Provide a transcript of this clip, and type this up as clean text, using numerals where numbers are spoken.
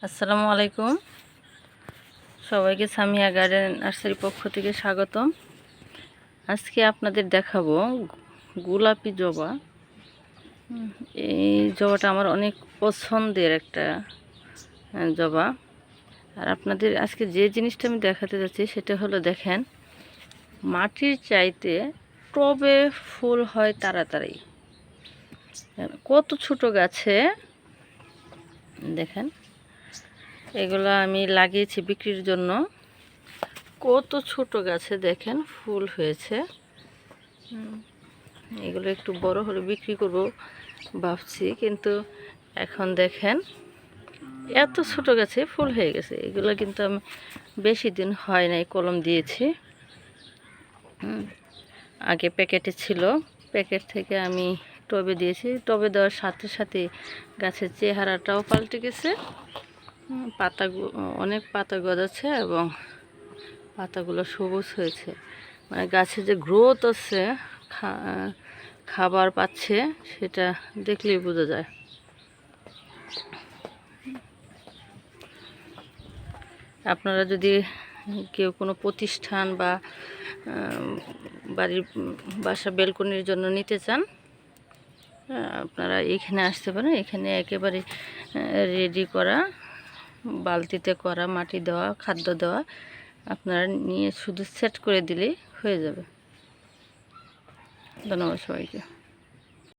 আসসালামু আলাইকুম। সবাইকে সামিয়া গার্ডেন নার্সারি পক্ষ থেকে স্বাগতম। আজকে আপনাদের দেখাবো গোলাপি জবা। এই জবাটা আমার অনেক পছন্দের একটা জবা। আর আপনাদের আজকে যে জিনিসটা আমি দেখাতে যাচ্ছি সেটা হলো, দেখেন, মাটির চাইতে টবে ফুল হয় তাড়াতাড়ি। কত ছোট গাছে, দেখেন, এগুলো আমি লাগিয়েছি বিক্রির জন্য। কত ছোট গাছে দেখেন ফুল হয়েছে। এগুলো একটু বড় হলে বিক্রি করব ভাবছি, কিন্তু এখন দেখেন এত ছোট গাছে ফুল হয়ে গেছে। এগুলো কিন্তু আমি বেশি দিন হয় নাই কলম দিয়েছি। আগে প্যাকেটে ছিল, প্যাকেট থেকে আমি টবে দিয়েছি। টবে দেওয়ার সাথে সাথে গাছের চেহারাটাও পাল্টে গেছে। পাতা অনেক পাতা গজাচ্ছে এবং পাতাগুলো সবুজ হয়েছে। মানে গাছে যে গ্রোথ আছে, খাবার পাচ্ছে, সেটা দেখলেই বোঝা যায়। আপনারা যদি কেউ কোনো প্রতিষ্ঠান বা বাড়ির বাসা বেলকনির জন্য নিতে চান, আপনারা এখানে আসতে পারেন। এখানে একেবারে রেডি করা, বালতিতে করা, মাটি দেওয়া, খাদ্য দেওয়া, আপনারা নিয়ে শুধু সেট করে দিলেই হয়ে যাবে। ধন্যবাদ সবাইকে।